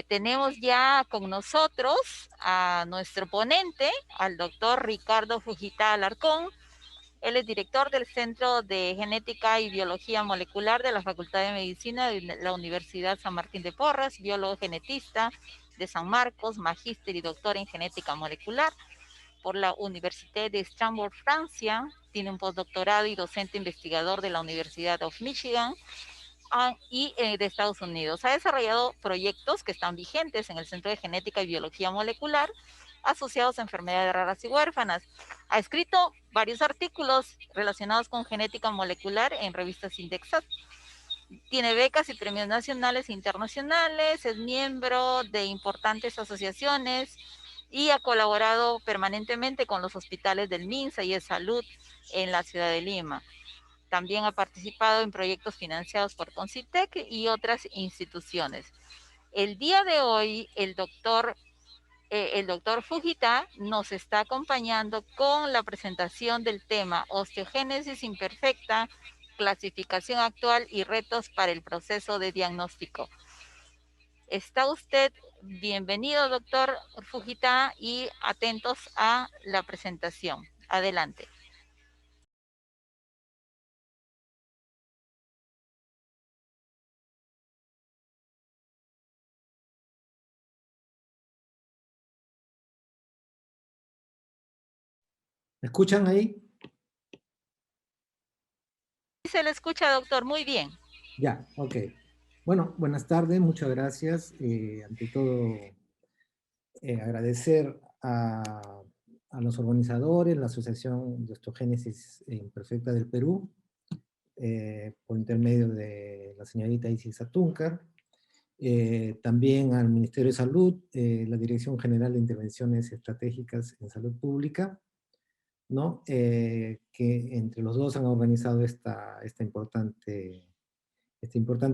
Tenemos ya con nosotros a nuestro ponente, al doctor Ricardo Fujita Alarcón. Él es director del Centro de Genética y Biología Molecular de la Facultad de Medicina de la Universidad San Martín de Porres, biólogo genetista de San Marcos, magíster y doctor en genética molecular por la Université de Strasbourg, Francia. Tiene un postdoctorado y docente investigador de la Universidad of Michigan y de Estados Unidos. Ha desarrollado proyectos que están vigentes en el Centro de Genética y Biología Molecular asociados a enfermedades raras y huérfanas. Ha escrito varios artículos relacionados con genética molecular en revistas indexadas. Tiene becas y premios nacionales e internacionales, es miembro de importantes asociaciones y ha colaborado permanentemente con los hospitales del MINSA y de salud en la ciudad de Lima. También ha participado en proyectos financiados por Concitec y otras instituciones. El día de hoy, el doctor Fujita nos está acompañando con la presentación del tema osteogénesis imperfecta, clasificación actual y retos para el proceso de diagnóstico. ¿Está usted bienvenido, doctor Fujita, y atentos a la presentación? Adelante. ¿Me escuchan ahí? Se le escucha, doctor, muy bien. Ya, ok. Bueno, buenas tardes, muchas gracias. Ante todo, agradecer a los organizadores, la Asociación de Osteogénesis Imperfecta del Perú, por intermedio de la señorita Isis Atúncar, también al Ministerio de Salud, la Dirección General de Intervenciones Estratégicas en Salud Pública, ¿no? Que entre los dos han organizado este importante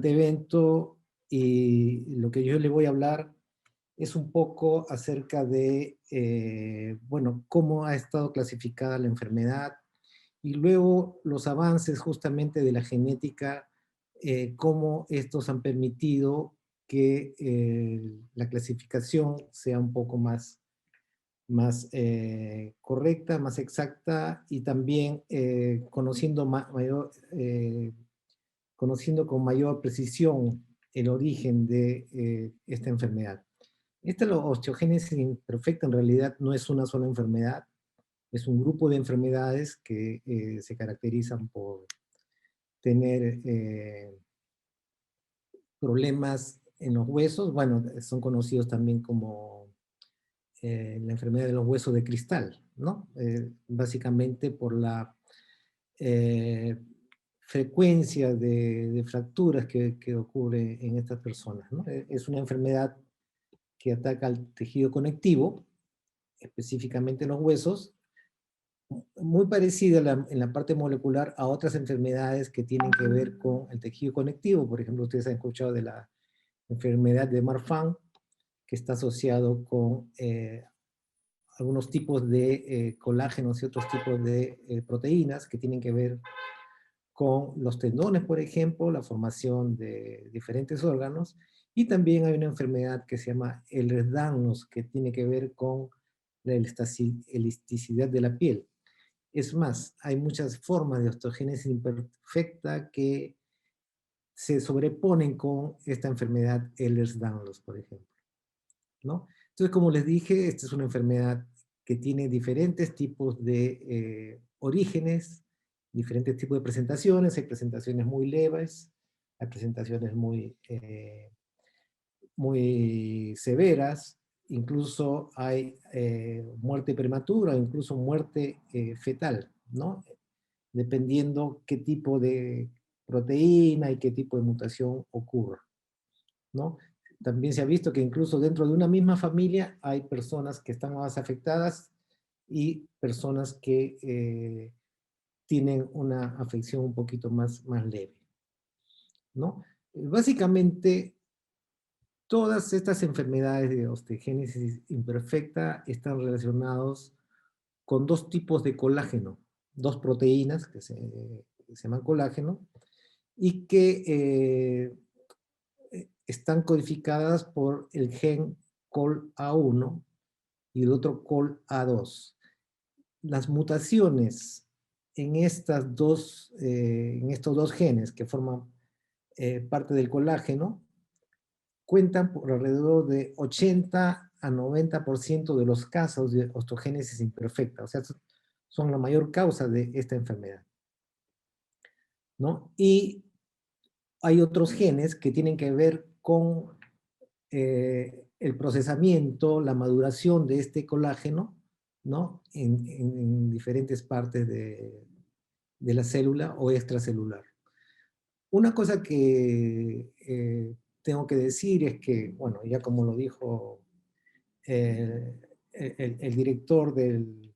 evento, y lo que yo le voy a hablar es un poco acerca de, bueno, cómo ha estado clasificada la enfermedad y luego los avances justamente de la genética, cómo estos han permitido que la clasificación sea un poco más correcta, más exacta, y también conociendo con mayor precisión el origen de esta enfermedad. Esta osteogénesis imperfecta en realidad no es una sola enfermedad, es un grupo de enfermedades que se caracterizan por tener problemas en los huesos. Bueno, son conocidos también como la enfermedad de los huesos de cristal, ¿no? Básicamente por la eh, frecuencia de fracturas que ocurre en estas personas, ¿no? Es una enfermedad que ataca al tejido conectivo, específicamente en los huesos, muy parecida en la parte molecular a otras enfermedades que tienen que ver con el tejido conectivo. Por ejemplo, ustedes han escuchado de la enfermedad de Marfan, que está asociado con algunos tipos de colágenos y otros tipos de proteínas que tienen que ver con los tendones, por ejemplo, la formación de diferentes órganos, y también hay una enfermedad que se llama Ehlers-Danlos, que tiene que ver con la elasticidad de la piel. Es más, hay muchas formas de osteogénesis imperfecta que se sobreponen con esta enfermedad Ehlers-Danlos, por ejemplo, ¿no? Entonces, como les dije, esta es una enfermedad que tiene diferentes tipos de orígenes, diferentes tipos de presentaciones. Hay presentaciones muy leves, hay presentaciones muy severas, incluso hay muerte prematura, incluso muerte fetal, ¿no? Dependiendo qué tipo de proteína y qué tipo de mutación ocurra, ¿no? También se ha visto que incluso dentro de una misma familia hay personas que están más afectadas y personas que tienen una afección un poquito más leve, ¿no? Básicamente, todas estas enfermedades de osteogénesis imperfecta están relacionados con dos tipos de colágeno, dos proteínas que se llaman colágeno, y que están codificadas por el gen COL-A1 y el otro COL-A2. Las mutaciones en estos dos genes que forman parte del colágeno cuentan por alrededor de 80 a 90% de los casos de osteogénesis imperfecta, o sea, son la mayor causa de esta enfermedad, ¿no? Y hay otros genes que tienen que ver con el procesamiento, la maduración de este colágeno, ¿no? En diferentes partes de la célula o extracelular. Una cosa que tengo que decir es que, bueno, ya como lo dijo el director de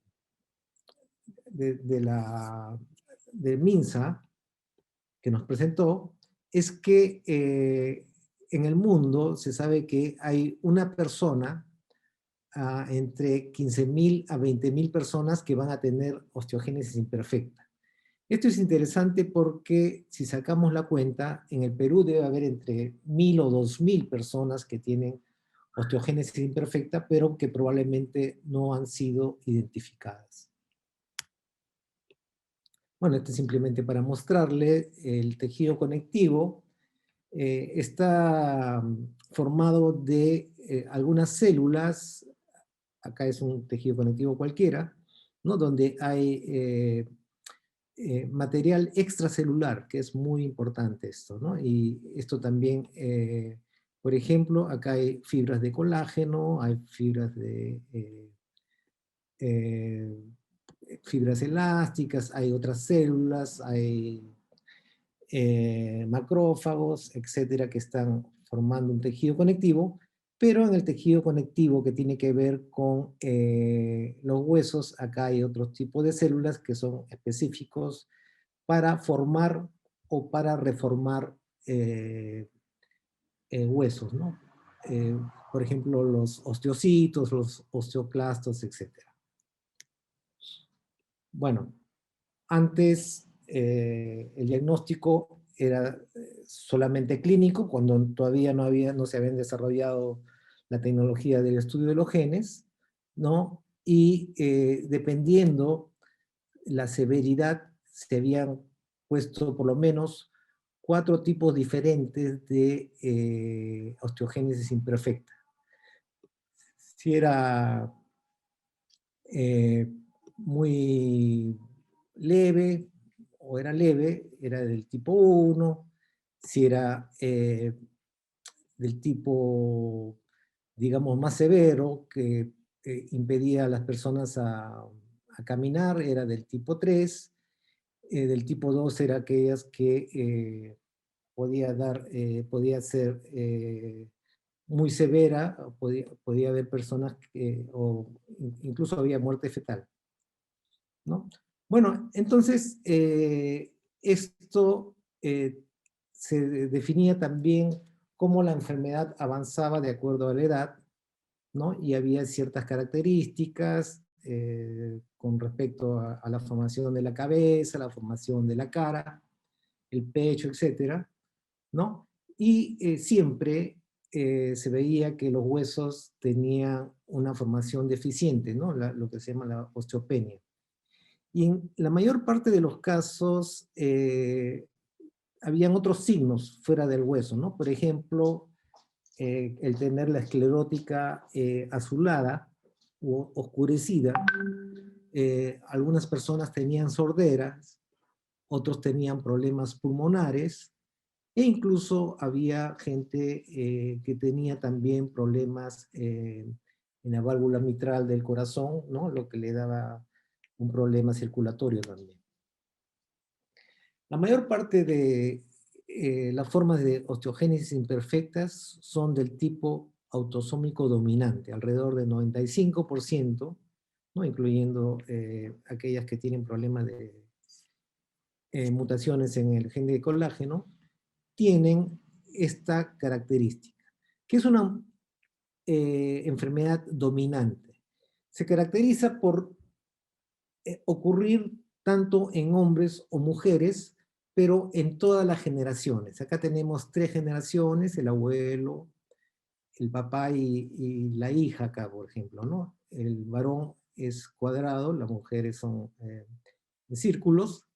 MINSA, que nos presentó, es que en el mundo se sabe que hay una persona entre 15.000 a 20.000 personas que van a tener osteogénesis imperfecta. Esto es interesante porque si sacamos la cuenta, en el Perú debe haber entre 1.000 o 2.000 personas que tienen osteogénesis imperfecta, pero que probablemente no han sido identificadas. Bueno, esto es simplemente para mostrarle el tejido conectivo. Está formado de algunas células, acá es un tejido conectivo cualquiera, ¿no? Donde hay material extracelular, que es muy importante esto, ¿no? Y esto también, por ejemplo, acá hay fibras de colágeno, hay fibras de fibras elásticas, hay otras células, hay macrófagos, etcétera, que están formando un tejido conectivo, pero en el tejido conectivo que tiene que ver con los huesos, acá hay otros tipos de células que son específicos para formar o para reformar huesos, ¿no? Por ejemplo, los osteocitos, los osteoclastos, etcétera. Bueno, antes el diagnóstico era solamente clínico, cuando todavía no se habían desarrollado la tecnología del estudio de los genes, ¿no? Y dependiendo la severidad, se habían puesto por lo menos 4 tipos diferentes de osteogénesis imperfecta. Si era muy leve o era leve, era del tipo 1, si era del tipo, digamos, más severo, que impedía a las personas a caminar, era del tipo 3, del tipo 2 era aquellas que podía ser muy severa, podía haber personas o incluso había muerte fetal, ¿no? Bueno, entonces esto se definía también cómo la enfermedad avanzaba de acuerdo a la edad, ¿no? Y había ciertas características con respecto a la formación de la cabeza, la formación de la cara, el pecho, etcétera, ¿no? Y siempre se veía que los huesos tenían una formación deficiente, ¿no? Lo que se llama la osteopenia. Y en la mayor parte de los casos habían otros signos fuera del hueso, ¿no? Por ejemplo, el tener la esclerótica azulada o oscurecida. Algunas personas tenían sorderas, otros tenían problemas pulmonares, e incluso había gente que tenía también problemas en la válvula mitral del corazón, ¿no? Lo que le daba un problema circulatorio también. La mayor parte de las formas de osteogénesis imperfectas son del tipo autosómico dominante, alrededor del 95%, ¿no? Incluyendo aquellas que tienen problemas de mutaciones en el gen de colágeno, tienen esta característica, que es una enfermedad dominante. Se caracteriza por ocurrir tanto en hombres o mujeres, pero en todas las generaciones. Acá tenemos 3 generaciones, el abuelo, el papá y la hija acá, por ejemplo, ¿no? El varón es cuadrado, las mujeres son círculos,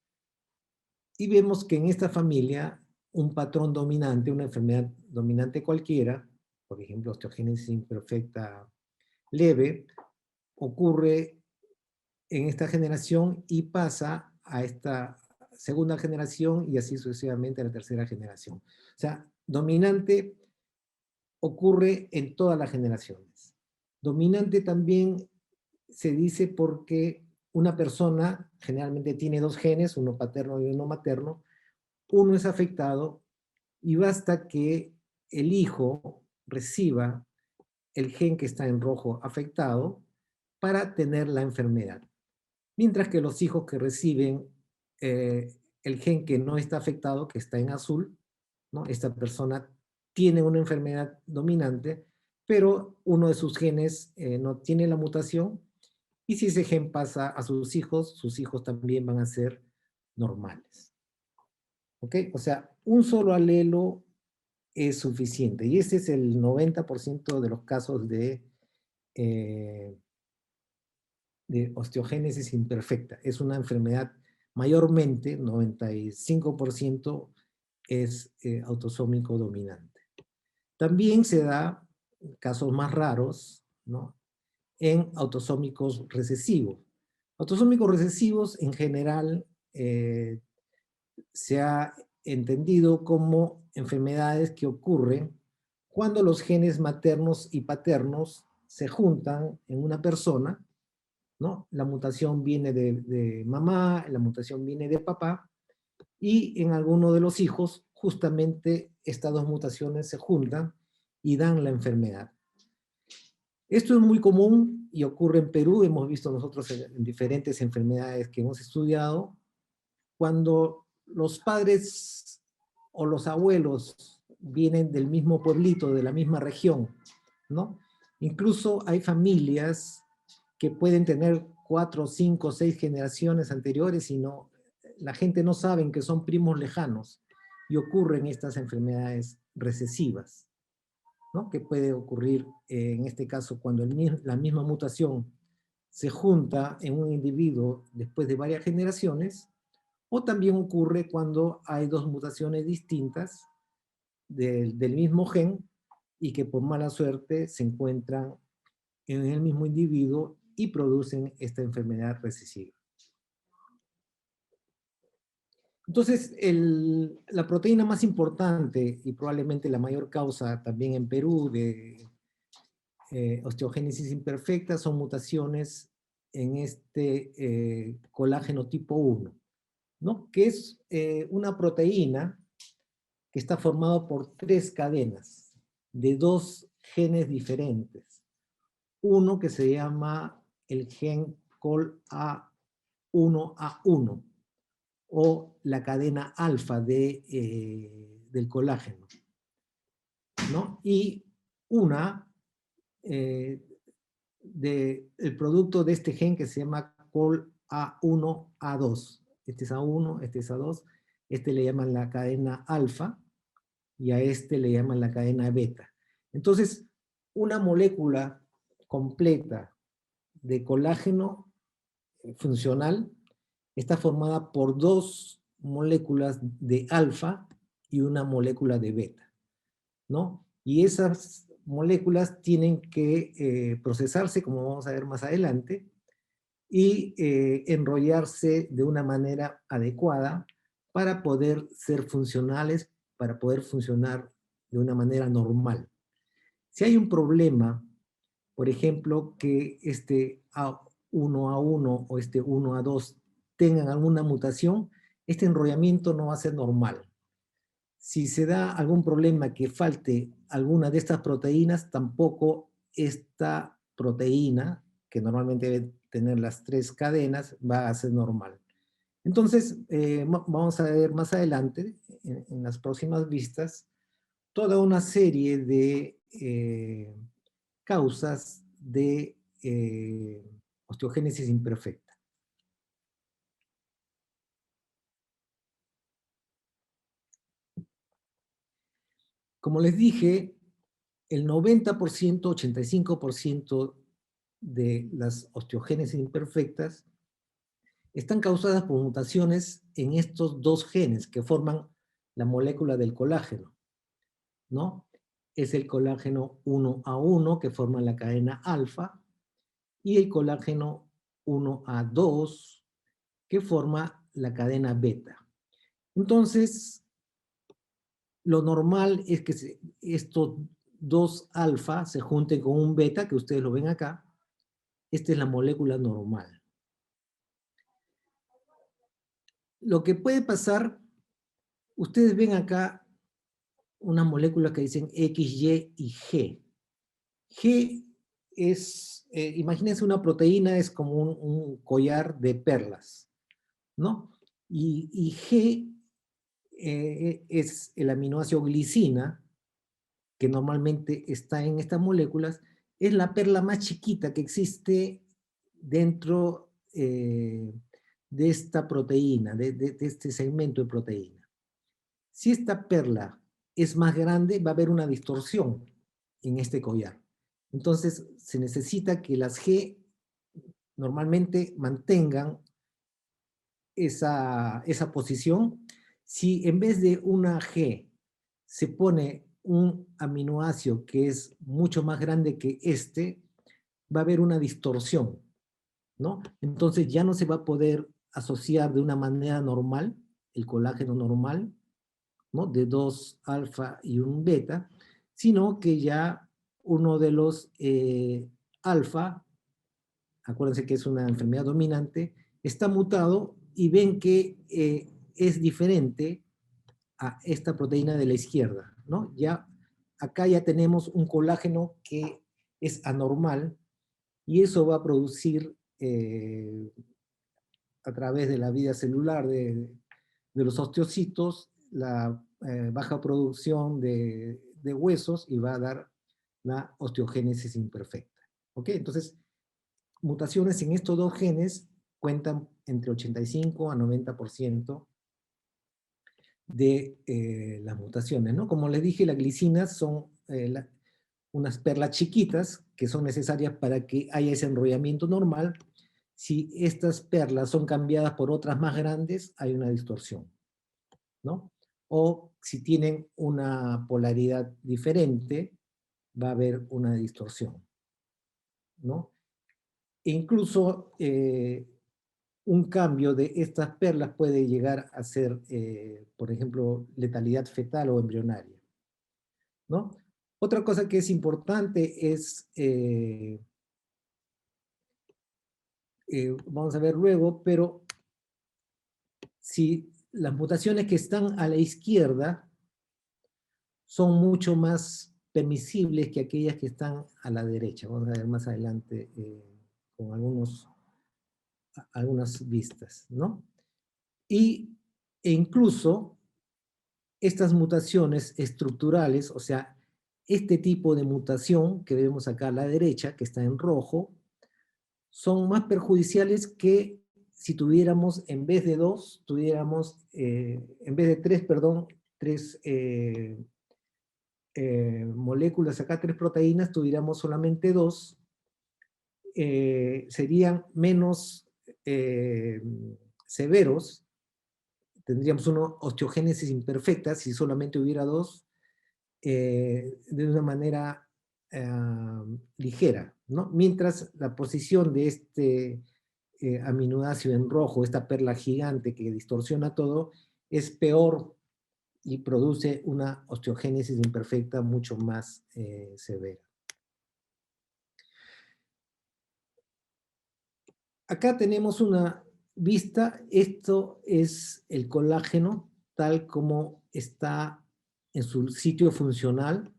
y vemos que en esta familia un patrón dominante, una enfermedad dominante cualquiera, por ejemplo, osteogénesis imperfecta leve, ocurre en esta generación y pasa a esta segunda generación y así sucesivamente a la tercera generación. O sea, dominante ocurre en todas las generaciones. Dominante también se dice porque una persona generalmente tiene 2 genes, uno paterno y uno materno, uno es afectado y basta que el hijo reciba el gen que está en rojo afectado para tener la enfermedad. Mientras que los hijos que reciben el gen que no está afectado, que está en azul, ¿no? Esta persona tiene una enfermedad dominante, pero uno de sus genes no tiene la mutación, y si ese gen pasa a sus hijos también van a ser normales. ¿Ok? O sea, un solo alelo es suficiente, y ese es el 90% de los casos eh, de osteogénesis imperfecta. Es una enfermedad mayormente, 95% es autosómico dominante. También se da casos más raros, ¿no? En autosómicos recesivos. Autosómicos recesivos en general se ha entendido como enfermedades que ocurren cuando los genes maternos y paternos se juntan en una persona, ¿no? La mutación viene de mamá, la mutación viene de papá, y en alguno de los hijos justamente estas dos mutaciones se juntan y dan la enfermedad. Esto es muy común y ocurre en Perú, hemos visto nosotros en diferentes enfermedades que hemos estudiado, cuando los padres o los abuelos vienen del mismo pueblito, de la misma región, ¿no? Incluso hay familias que pueden tener 4, 5, 6 generaciones anteriores y no, la gente no sabe que son primos lejanos y ocurren estas enfermedades recesivas, ¿no? Que puede ocurrir en este caso cuando la misma mutación se junta en un individuo después de varias generaciones, o también ocurre cuando hay dos mutaciones distintas del mismo gen y que por mala suerte se encuentran en el mismo individuo y producen esta enfermedad recesiva. Entonces, la proteína más importante y probablemente la mayor causa también en Perú de osteogénesis imperfecta son mutaciones en este colágeno tipo 1, ¿no? Que es una proteína que está formado por 3 cadenas de 2 genes diferentes. Uno que se llama el gen COL-A1A1 o la cadena alfa del colágeno, ¿no? Y una el producto de este gen que se llama COL-A1A2. Este es A1, este es A2, este le llaman la cadena alfa y a este le llaman la cadena beta. Entonces, una molécula completa de colágeno funcional está formada por 2 moléculas de alfa y una molécula de beta, ¿no? Y esas moléculas tienen que procesarse, como vamos a ver más adelante, y enrollarse de una manera adecuada para poder ser funcionales, para poder funcionar de una manera normal. Si hay un problema, por ejemplo, que este A1A1 o este 1A2 tengan alguna mutación, este enrollamiento no va a ser normal. Si se da algún problema que falte alguna de estas proteínas, tampoco esta proteína, que normalmente debe tener las 3 cadenas, va a ser normal. Entonces, vamos a ver más adelante, en las próximas vistas, toda una serie de causas de osteogénesis imperfecta. Como les dije, el 90%, 85% de las osteogénesis imperfectas están causadas por mutaciones en estos dos genes que forman la molécula del colágeno, ¿no? Es el colágeno 1A1 que forma la cadena alfa y el colágeno 1A2 que forma la cadena beta. Entonces, lo normal es que estos dos alfa se junten con un beta, que ustedes lo ven acá. Esta es la molécula normal. Lo que puede pasar, ustedes ven acá unas moléculas que dicen X, Y y G. G es, imagínense una proteína, es como un collar de perlas, ¿no? Y G es el aminoácido glicina, que normalmente está en estas moléculas, es la perla más chiquita que existe dentro de esta proteína, de este segmento de proteína. Si esta perla es más grande, va a haber una distorsión en este collar. Entonces, se necesita que las G normalmente mantengan esa posición. Si en vez de una G se pone un aminoácido que es mucho más grande que este, va a haber una distorsión, ¿no? Entonces ya no se va a poder asociar de una manera normal, el colágeno normal, ¿no? De dos alfa y un beta, sino que ya uno de los alfa, acuérdense que es una enfermedad dominante, está mutado y ven que es diferente a esta proteína de la izquierda, ¿no? Ya, acá ya tenemos un colágeno que es anormal y eso va a producir a través de la vida celular de los osteocitos la baja producción de huesos y va a dar la osteogénesis imperfecta. ¿Ok? Entonces, mutaciones en estos dos genes cuentan entre 85 a 90% de las mutaciones, ¿no? Como les dije, las glicinas son unas perlas chiquitas que son necesarias para que haya ese enrollamiento normal. Si estas perlas son cambiadas por otras más grandes, hay una distorsión, ¿no? O si tienen una polaridad diferente, va a haber una distorsión, ¿no? E incluso un cambio de estas perlas puede llegar a ser, por ejemplo, letalidad fetal o embrionaria, ¿no? Otra cosa que es importante es, vamos a ver luego, pero si las mutaciones que están a la izquierda son mucho más permisibles que aquellas que están a la derecha. Vamos a ver más adelante con algunas vistas, ¿no? E incluso estas mutaciones estructurales, o sea, este tipo de mutación que vemos acá a la derecha, que está en rojo, son más perjudiciales que si tuviéramos, en vez de dos, tuviéramos, en vez de tres, perdón, tres moléculas acá, tres proteínas, tuviéramos solamente dos, serían menos severos, tendríamos una osteogénesis imperfecta si solamente hubiera dos, de una manera ligera, ¿no? Mientras la posición de este aminoácido en rojo, esta perla gigante que distorsiona todo, es peor y produce una osteogénesis imperfecta mucho más severa. Acá tenemos una vista, esto es el colágeno tal como está en su sitio funcional.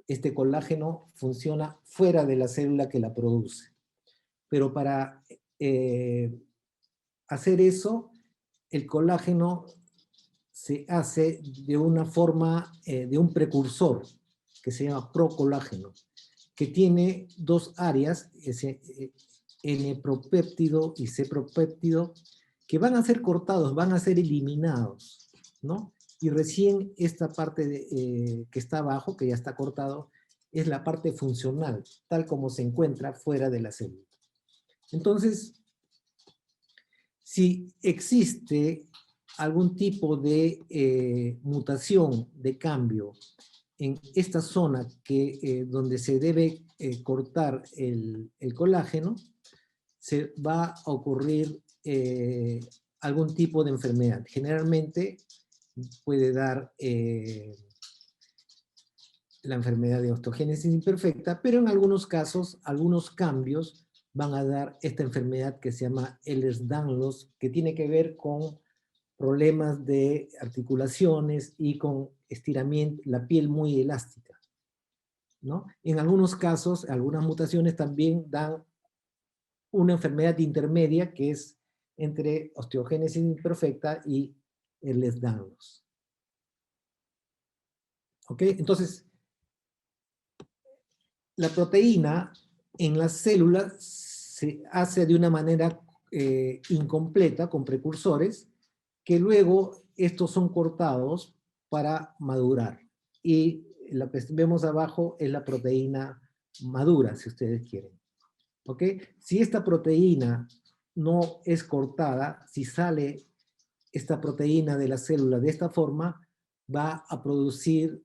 Este colágeno funciona fuera de la célula que la produce. Pero para hacer eso, el colágeno se hace de una forma, de un precursor que se llama procolágeno, que tiene dos áreas, N-propéptido y C-propéptido, que van a ser cortados, van a ser eliminados, ¿no? y recién esta parte que está abajo, que ya está cortado, es la parte funcional, tal como se encuentra fuera de la célula. Entonces, si existe algún tipo de mutación, de cambio en esta zona donde se debe cortar el colágeno, se va a ocurrir algún tipo de enfermedad. Generalmente puede dar la enfermedad de osteogénesis imperfecta, pero en algunos casos, algunos cambios van a dar esta enfermedad que se llama Ehlers-Danlos, que tiene que ver con problemas de articulaciones y con estiramiento, la piel muy elástica, ¿no? En algunos casos, algunas mutaciones también dan una enfermedad intermedia que es entre osteogénesis imperfecta y Ehlers-Danlos. ¿Ok? Entonces, la proteína en las células se hace de una manera incompleta, con precursores, que luego estos son cortados para madurar. Y lo que vemos abajo es la proteína madura, si ustedes quieren. ¿Ok? Si esta proteína no es cortada, si sale esta proteína de la célula de esta forma, va a producir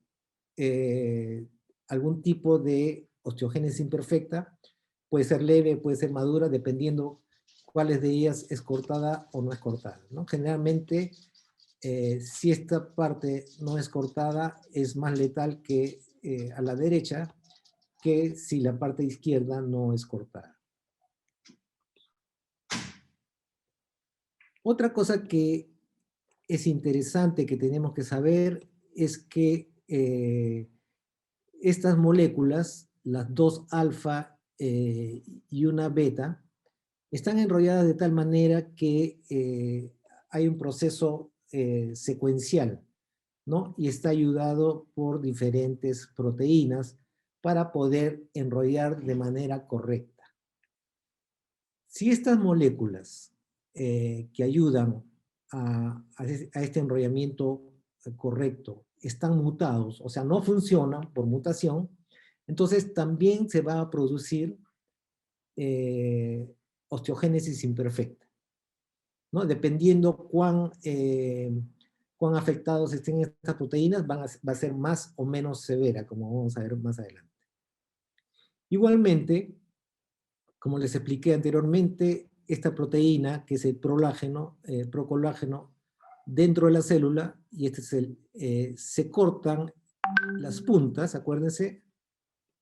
algún tipo de osteogénesis imperfecta, puede ser leve, puede ser madura, dependiendo cuáles de ellas es cortada o no es cortada, ¿no? Generalmente, si esta parte no es cortada, es más letal que a la derecha, que si la parte izquierda no es cortada. Otra cosa que es interesante que tenemos que saber es que estas moléculas, las dos alfa y una beta, están enrolladas de tal manera que hay un proceso secuencial, ¿no? Y está ayudado por diferentes proteínas para poder enrollar de manera correcta. Si estas moléculas que ayudan a este enrollamiento correcto están mutados, o sea, no funcionan por mutación, entonces también se va a producir osteogénesis imperfecta, ¿no? Dependiendo cuán afectados estén estas proteínas, va a ser más o menos severa, como vamos a ver más adelante. Igualmente, como les expliqué anteriormente, esta proteína, que es el procolágeno, dentro de la célula, y este es se cortan las puntas, acuérdense,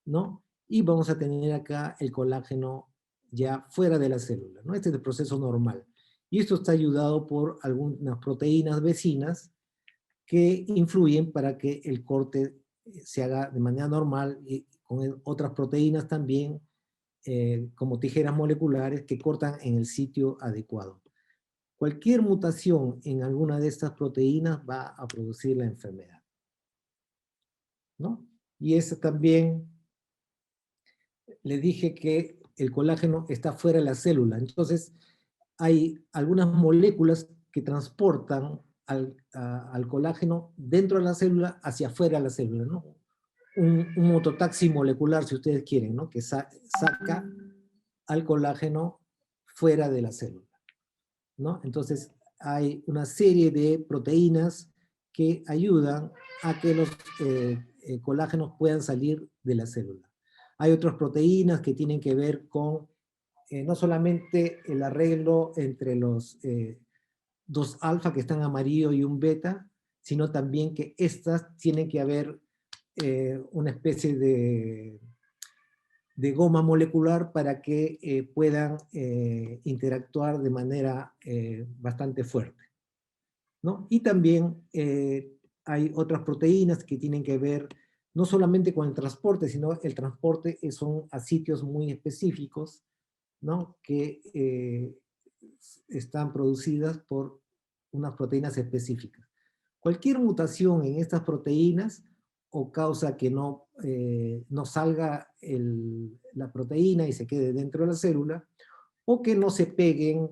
¿no? Y vamos a tener acá el colágeno ya fuera de la célula, ¿no? Este es el proceso normal. Y esto está ayudado por algunas proteínas vecinas que influyen para que el corte se haga de manera normal y con otras proteínas también, como tijeras moleculares que cortan en el sitio adecuado. Cualquier mutación en alguna de estas proteínas va a producir la enfermedad, ¿no? Y eso también les dije que el colágeno está fuera de la célula. Entonces, hay algunas moléculas que transportan al colágeno dentro de la célula hacia afuera de la célula, ¿no? Un mototaxi molecular, si ustedes quieren, ¿no? Que saca al colágeno fuera de la célula, ¿no? Entonces, hay una serie de proteínas que ayudan a que los colágenos puedan salir de la célula. Hay otras proteínas que tienen que ver con no solamente el arreglo entre los dos alfa que están amarillo y un beta, sino también que estas tienen que haber una especie de goma molecular para que puedan interactuar de manera bastante fuerte, ¿no? Y también hay otras proteínas que tienen que ver no solamente con el transporte, sino el transporte son a sitios muy específicos, ¿no? Que están producidas por unas proteínas específicas. Cualquier mutación en estas proteínas o causa que no salga la proteína y se quede dentro de la célula, o que no se peguen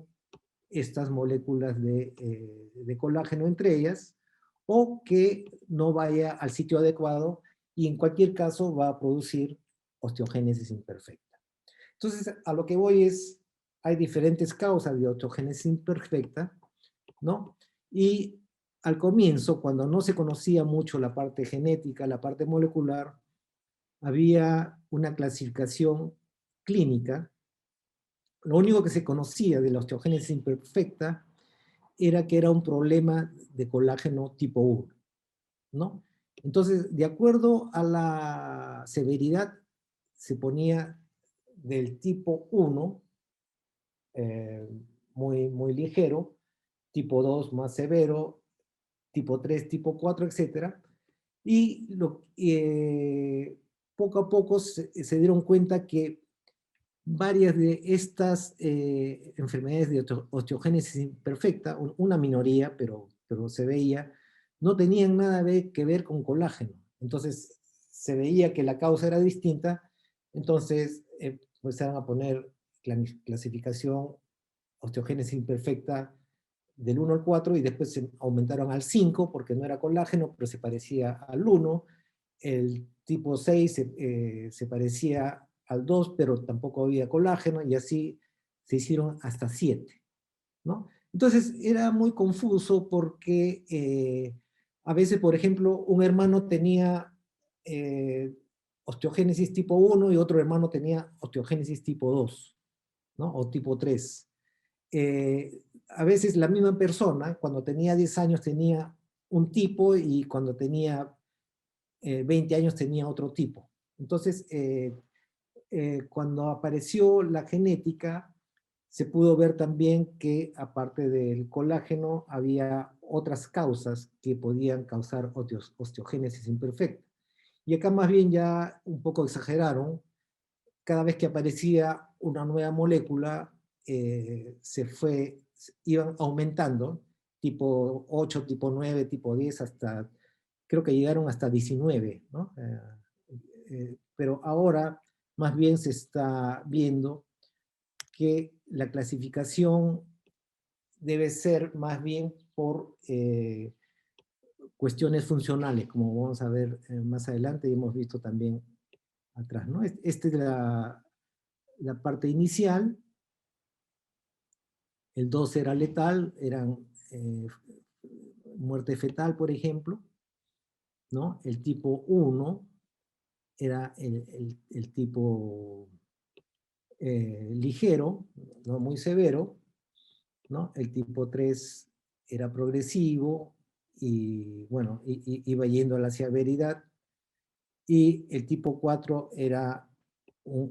estas moléculas de colágeno entre ellas, o que no vaya al sitio adecuado y en cualquier caso va a producir osteogénesis imperfecta. Entonces, a lo que voy es, hay diferentes causas de osteogénesis imperfecta, ¿no? Y al comienzo, cuando no se conocía mucho la parte genética, la parte molecular, había una clasificación clínica. Lo único que se conocía de la osteogénesis imperfecta era que era un problema de colágeno tipo 1, ¿no? Entonces, de acuerdo a la severidad, se ponía del tipo 1, eh, muy ligero, tipo 2 más severo, tipo 3, tipo 4, etcétera. Y poco a poco se dieron cuenta que varias de estas enfermedades de osteogénesis imperfecta, una minoría, pero se veía, no tenían nada que ver con colágeno. Entonces se veía que la causa era distinta, entonces empezaron a poner clasificación osteogénesis imperfecta del 1 al 4 y después se aumentaron al 5 porque no era colágeno, pero se parecía al 1. El tipo 6 se parecía al 2, pero tampoco había colágeno, y así se hicieron hasta 7, ¿no? Entonces era muy confuso porque a veces, por ejemplo, un hermano tenía osteogénesis tipo 1 y otro hermano tenía osteogénesis tipo 2, ¿no? O tipo 3. A veces la misma persona, cuando tenía 10 años tenía un tipo y cuando tenía 20 años tenía otro tipo. Entonces, cuando apareció la genética, se pudo ver también que aparte del colágeno había otras causas que podían causar osteogénesis imperfecta. Y acá más bien ya un poco exageraron. Cada vez que aparecía una nueva molécula, iban aumentando, tipo 8, tipo 9, tipo 10, hasta, creo que llegaron hasta 19, ¿no? Pero ahora más bien se está viendo que la clasificación debe ser más bien por cuestiones funcionales, como vamos a ver más adelante y hemos visto también atrás, ¿no? Esta es la parte inicial. El 2 era letal, eran muerte fetal, por ejemplo, ¿no? El tipo 1 era el tipo ligero, no muy severo, ¿no? El tipo 3 era progresivo y, bueno, iba yendo a la severidad, y el tipo 4 era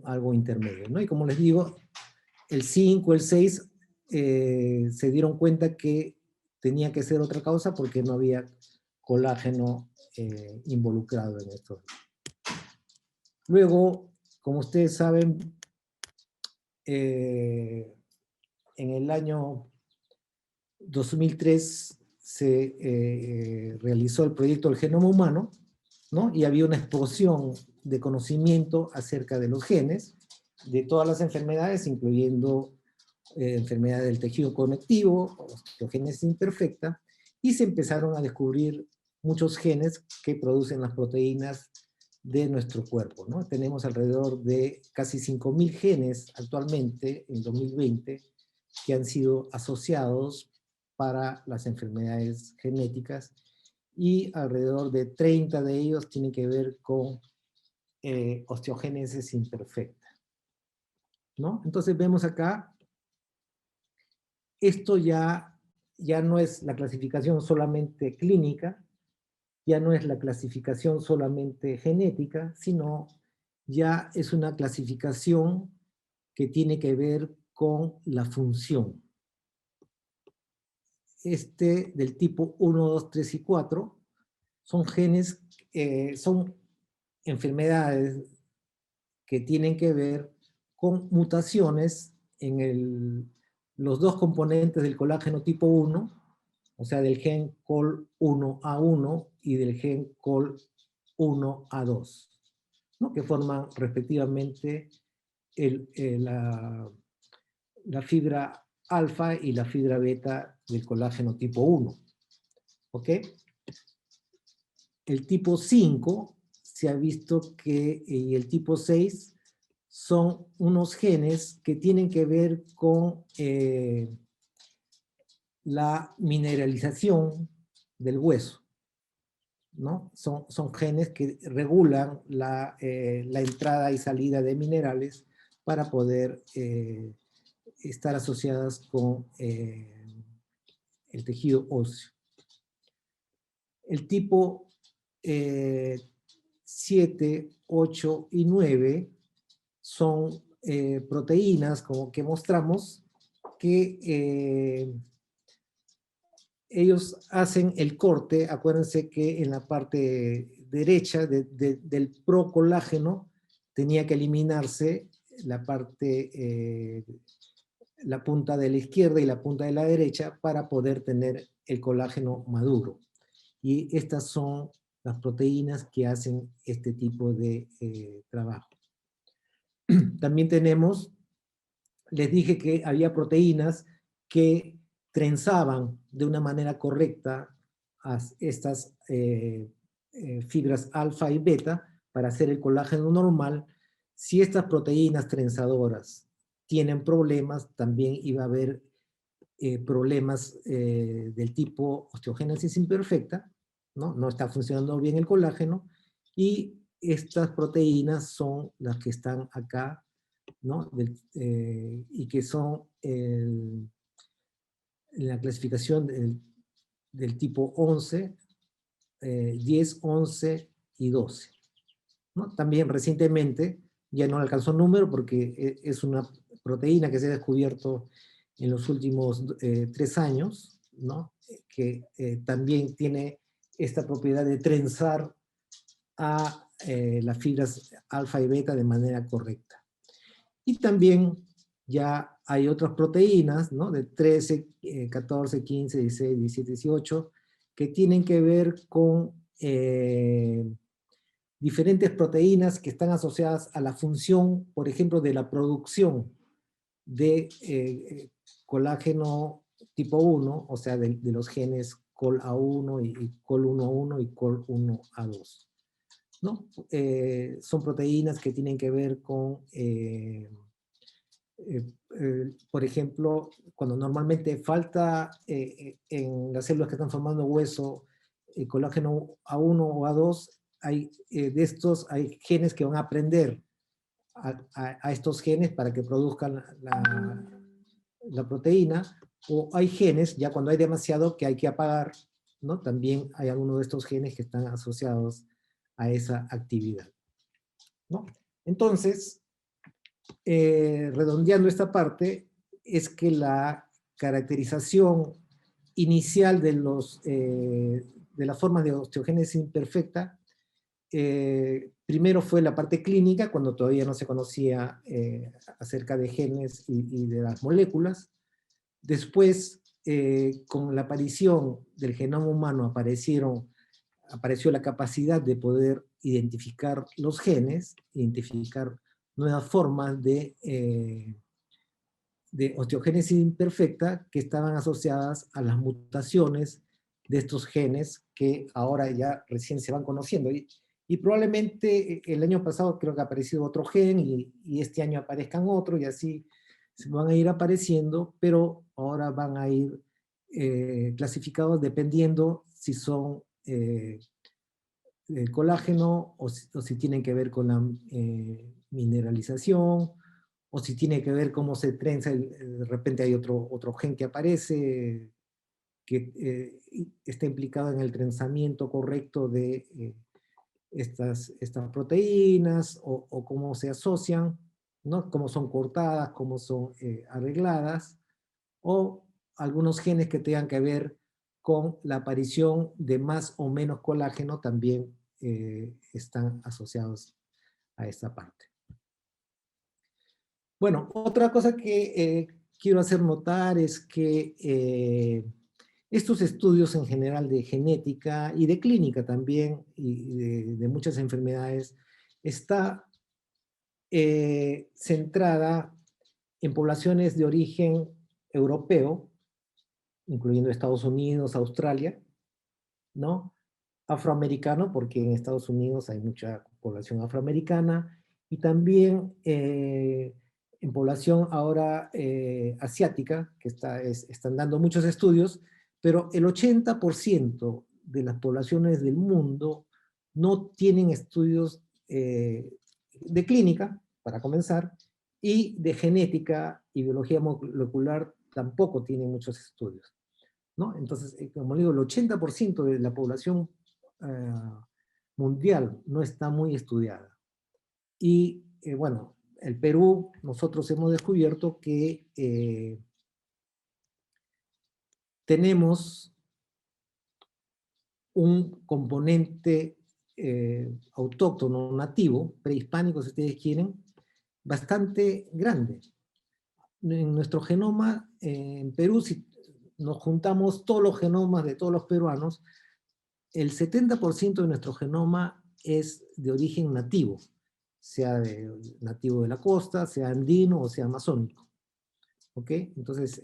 algo intermedio, ¿no? Y como les digo, el 5, el 6 se dieron cuenta que tenía que ser otra causa porque no había colágeno involucrado en esto. Luego, como ustedes saben, en el año 2003 se realizó el proyecto del genoma humano, ¿no? Y había una explosión de conocimiento acerca de los genes, de todas las enfermedades, incluyendo enfermedades del tejido conectivo, osteogénesis imperfecta, y se empezaron a descubrir muchos genes que producen las proteínas de nuestro cuerpo, ¿no? Tenemos alrededor de casi 5.000 genes actualmente, en 2020, que han sido asociados para las enfermedades genéticas, y alrededor de 30 de ellos tienen que ver con osteogénesis imperfecta, ¿no? Entonces vemos acá, esto ya no es la clasificación solamente clínica, ya no es la clasificación solamente genética, sino ya es una clasificación que tiene que ver con la función. Del tipo 1, 2, 3 y 4 son genes, son enfermedades que tienen que ver con mutaciones en los dos componentes del colágeno tipo 1, o sea, del gen COL1A1 y del gen COL1A2, ¿no? Que forman respectivamente la fibra alfa y la fibra beta del colágeno tipo 1. ¿Ok? el tipo 5 se ha visto que, y el tipo 6 son unos genes que tienen que ver con la mineralización del hueso, ¿no? Son genes que regulan la entrada y salida de minerales para poder estar asociadas con el tejido óseo. El tipo 7, 8 y 9 son proteínas, como que mostramos, que ellos hacen el corte. Acuérdense que en la parte derecha del procolágeno tenía que eliminarse la parte, la punta de la izquierda y la punta de la derecha para poder tener el colágeno maduro. Y estas son las proteínas que hacen este tipo de trabajo. También tenemos, les dije que había proteínas que trenzaban de una manera correcta a estas fibras alfa y beta para hacer el colágeno normal. Si estas proteínas trenzadoras tienen problemas, también iba a haber problemas del tipo osteogénesis imperfecta, ¿no? No está funcionando bien el colágeno, y estas proteínas son las que están acá, ¿no? Y que son la clasificación del tipo 11, 10, 11 y 12, ¿no? También recientemente, ya no alcanzó número porque es una proteína que se ha descubierto en los últimos 3 años, ¿no? Que también tiene esta propiedad de trenzar a las fibras alfa y beta de manera correcta. Y también ya hay otras proteínas, ¿no? De 13, 14, 15, 16, 17, 18, que tienen que ver con diferentes proteínas que están asociadas a la función, por ejemplo, de la producción de colágeno tipo 1, o sea, de los genes COL-A1 y COL-1A1 y COL-1A2, ¿no? Son proteínas que tienen que ver con, por ejemplo, cuando normalmente falta en las células que están formando hueso colágeno A1 o A2, de estos hay genes que van a aprender a estos genes para que produzcan la proteína, o hay genes, ya cuando hay demasiado, que hay que apagar, ¿no? También hay algunos de estos genes que están asociados a esa actividad, ¿no? Entonces, redondeando esta parte, es que la caracterización inicial de las formas de osteogénesis imperfecta, primero fue la parte clínica, cuando todavía no se conocía acerca de genes y de las moléculas. Después, con la aparición del genoma humano, apareció la capacidad de poder identificar los genes, identificar nuevas formas de osteogénesis imperfecta que estaban asociadas a las mutaciones de estos genes que ahora ya recién se van conociendo. Y probablemente el año pasado creo que ha aparecido otro gen y este año aparezcan otros, y así se van a ir apareciendo, pero ahora van a ir clasificados dependiendo si son el colágeno o si tienen que ver con la mineralización, o si tiene que ver cómo se trenza, de repente hay otro gen que aparece que está implicado en el trenzamiento correcto de estas proteínas, o cómo se asocian, ¿no? Cómo son cortadas, cómo son arregladas, o algunos genes que tengan que ver con la aparición de más o menos colágeno también están asociados a esta parte. Bueno, otra cosa que quiero hacer notar es que estos estudios en general de genética y de clínica también, y de muchas enfermedades, está centrada en poblaciones de origen europeo, incluyendo Estados Unidos, Australia, ¿no? afroamericano, porque en Estados Unidos hay mucha población afroamericana, y también en población ahora asiática, que están dando muchos estudios, pero el 80% de las poblaciones del mundo no tienen estudios de clínica, para comenzar, y de genética y biología molecular tampoco tienen muchos estudios, ¿no? Entonces, como digo, el 80% de la población eh, mundial no está muy estudiada. Y bueno, el Perú, nosotros hemos descubierto que tenemos un componente autóctono, nativo, prehispánico, si ustedes quieren, bastante grande. En nuestro genoma, en Perú, si nos juntamos todos los genomas de todos los peruanos, el 70% de nuestro genoma es de origen nativo, sea nativo de la costa, sea andino o sea amazónico. ¿Ok? Entonces,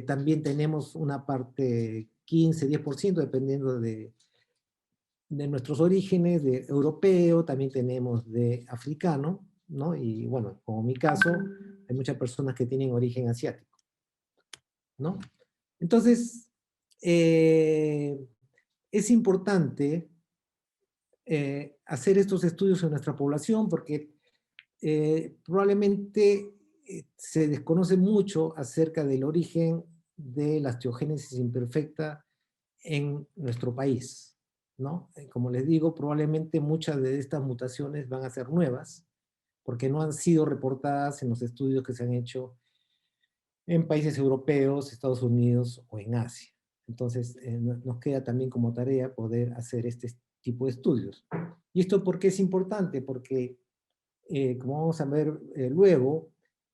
también tenemos una parte 15, 10%, dependiendo de nuestros orígenes, de europeo, también tenemos de africano, ¿no? Y bueno, como mi caso, hay muchas personas que tienen origen asiático, ¿no? Entonces, es importante hacer estos estudios en nuestra población porque probablemente se desconoce mucho acerca del origen de la osteogénesis imperfecta en nuestro país, ¿no? Como les digo, probablemente muchas de estas mutaciones van a ser nuevas porque no han sido reportadas en los estudios que se han hecho en países europeos, Estados Unidos o en Asia. Entonces, nos queda también como tarea poder hacer este tipo de estudios. ¿Y esto por qué es importante? Porque, como vamos a ver luego,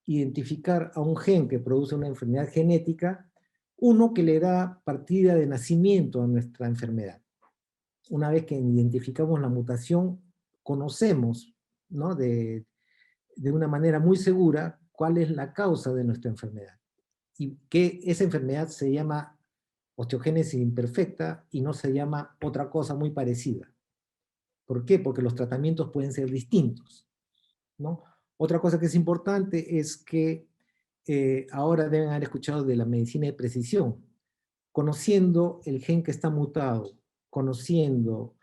identificar a un gen que produce una enfermedad genética, uno que le da partida de nacimiento a nuestra enfermedad. Una vez que identificamos la mutación, conocemos, ¿no? de una manera muy segura cuál es la causa de nuestra enfermedad. Y que esa enfermedad se llama osteogénesis imperfecta y no se llama otra cosa muy parecida. ¿Por qué? Porque los tratamientos pueden ser distintos, ¿no? Otra cosa que es importante es que ahora deben haber escuchado de la medicina de precisión. Conociendo el gen que está mutado, conociendo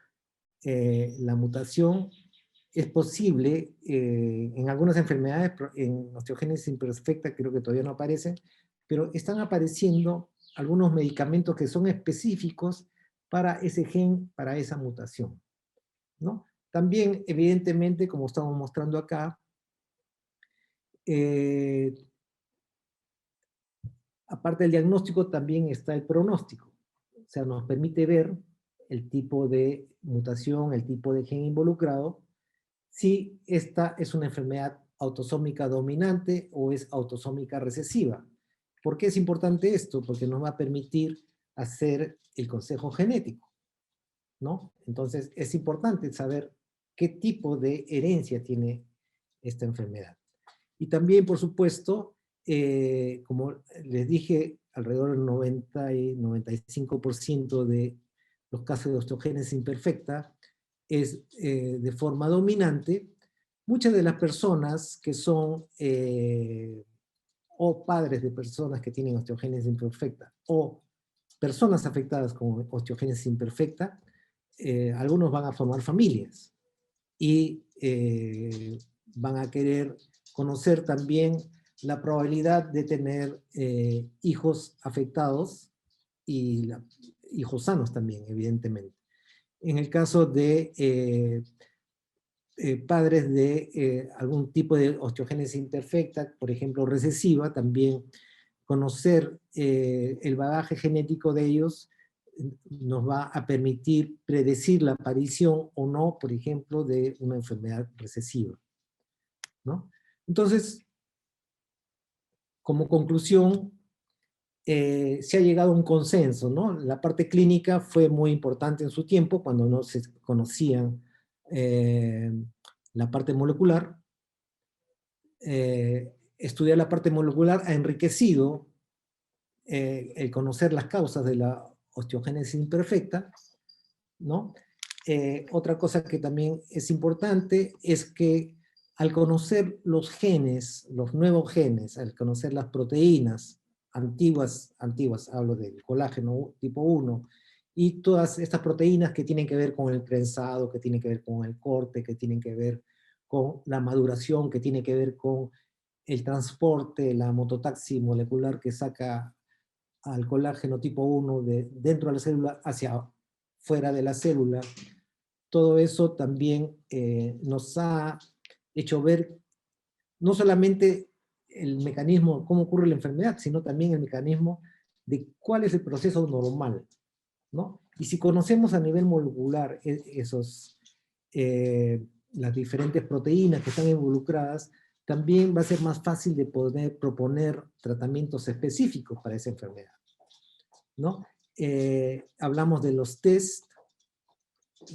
la mutación, es posible en algunas enfermedades, en osteogénesis imperfecta creo que todavía no aparecen, pero están apareciendo algunos medicamentos que son específicos para ese gen, para esa mutación, ¿no? También, evidentemente, como estamos mostrando acá, eh, aparte del diagnóstico, también está el pronóstico. O sea, nos permite ver el tipo de mutación, el tipo de gen involucrado, si esta es una enfermedad autosómica dominante o es autosómica recesiva. ¿Por qué es importante esto? Porque nos va a permitir hacer el consejo genético, ¿no? Entonces, es importante saber qué tipo de herencia tiene esta enfermedad. Y también, por supuesto, como les dije, alrededor del 90 y 95% de los casos de osteogénesis imperfecta es de forma dominante. Muchas de las personas que son o padres de personas que tienen osteogénesis imperfecta o personas afectadas con osteogénesis imperfecta, algunos van a formar familias y van a querer conocer también la probabilidad de tener hijos afectados y hijos sanos también, evidentemente. En el caso de padres de algún tipo de osteogénesis imperfecta, por ejemplo recesiva, también conocer el bagaje genético de ellos nos va a permitir predecir la aparición o no, por ejemplo, de una enfermedad recesiva, ¿no? Entonces, como conclusión, se ha llegado a un consenso, ¿no? La parte clínica fue muy importante en su tiempo, cuando no se conocían la parte molecular. Estudiar la parte molecular ha enriquecido el conocer las causas de la osteogénesis imperfecta, ¿no? Otra cosa que también es importante es que al conocer los genes, los nuevos genes, al conocer las proteínas antiguas, hablo del colágeno tipo 1, y todas estas proteínas que tienen que ver con el prensado, que tienen que ver con el corte, que tienen que ver con la maduración, que tiene que ver con el transporte, la mototaxi molecular que saca al colágeno tipo 1 de dentro de la célula hacia fuera de la célula, todo eso también nos ha hecho ver no solamente el mecanismo, cómo ocurre la enfermedad, sino también el mecanismo de cuál es el proceso normal, ¿no? Y si conocemos a nivel molecular las diferentes proteínas que están involucradas, también va a ser más fácil de poder proponer tratamientos específicos para esa enfermedad, ¿no? Hablamos de los test,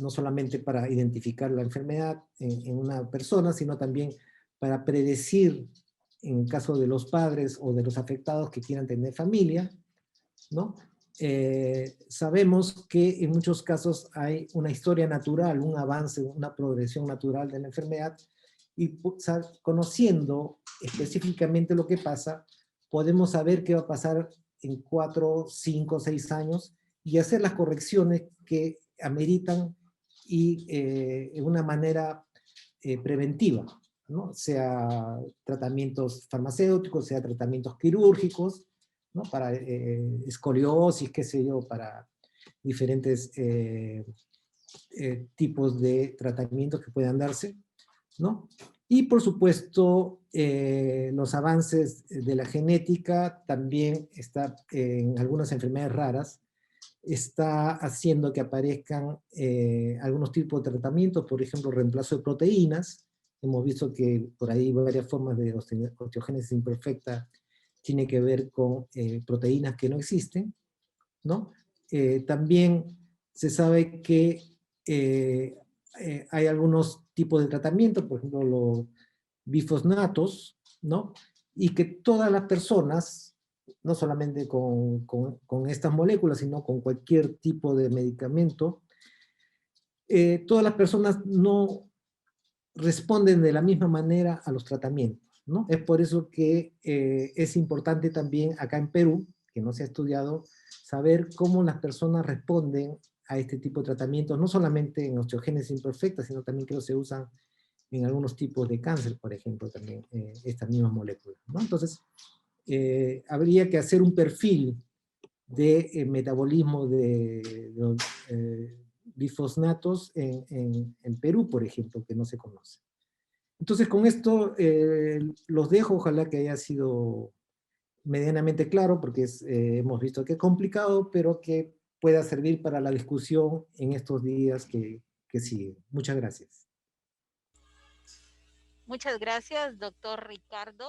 no solamente para identificar la enfermedad en una persona, sino también para predecir, en el caso de los padres o de los afectados que quieran tener familia, ¿no? Sabemos que en muchos casos hay una historia natural, un avance, una progresión natural de la enfermedad, y conociendo específicamente lo que pasa, podemos saber qué va a pasar en 4, 5, 6 años y hacer las correcciones que ameritan y de una manera preventiva, ¿no? Sea tratamientos farmacéuticos, sea tratamientos quirúrgicos, ¿no? Para escoliosis, qué sé yo, para diferentes tipos de tratamientos que puedan darse, ¿no? Y por supuesto, los avances de la genética también está en algunas enfermedades raras, está haciendo que aparezcan algunos tipos de tratamientos, por ejemplo, reemplazo de proteínas. Hemos visto que por ahí varias formas de osteogénesis imperfecta tiene que ver con proteínas que no existen, ¿no? También se sabe que eh, hay algunos tipos de tratamiento, por ejemplo, los bifosnatos, ¿no? Y que todas las personas, no solamente con estas moléculas, sino con cualquier tipo de medicamento, todas las personas no responden de la misma manera a los tratamientos, ¿no? Es por eso que es importante también acá en Perú, que no se ha estudiado, saber cómo las personas responden a este tipo de tratamientos, no solamente en osteogénesis imperfecta, sino también que se usan en algunos tipos de cáncer, por ejemplo, también estas mismas moléculas, ¿no? Entonces, habría que hacer un perfil de metabolismo de los bifosnatos en Perú, por ejemplo, que no se conoce. Entonces, con esto los dejo, ojalá que haya sido medianamente claro, porque hemos visto que es complicado, pero que pueda servir para la discusión en estos días que siguen. Muchas gracias. Muchas gracias, doctor Ricardo.